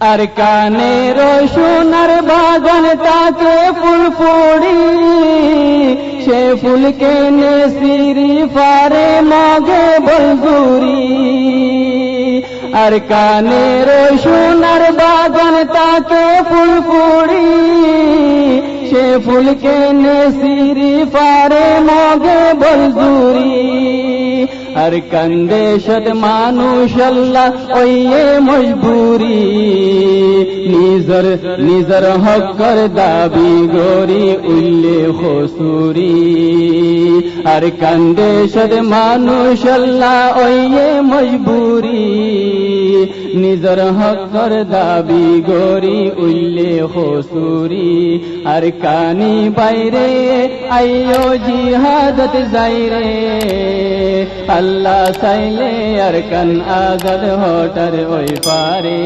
আর কানের সোনার বাগান তাকে ফুল ফুড়ি সে ফুল কেনে সিরি ফারে মগে বলগুরি আর কানের সোনার বাগান তাকে ফুল ফুড়ি সে ফুল কেনে সিরি ফারে মগে বলগুরি আর কান্দে সদ মানুষ আল্লাহ ওয়ে মজবুরি নিজর হকর দাবি গরি উল্লেখ সুরি আর কান্দে সদ মানুষ আল্লাহ ওয়ে মজবুরি নিজর হকর দাবি গরি উল্লেখ সুরি আর কানি বাইরে আইয়ো জিহাদত যাইরে আল্লাহ চাইলে আর কান আজাদ হটার ওই পারে।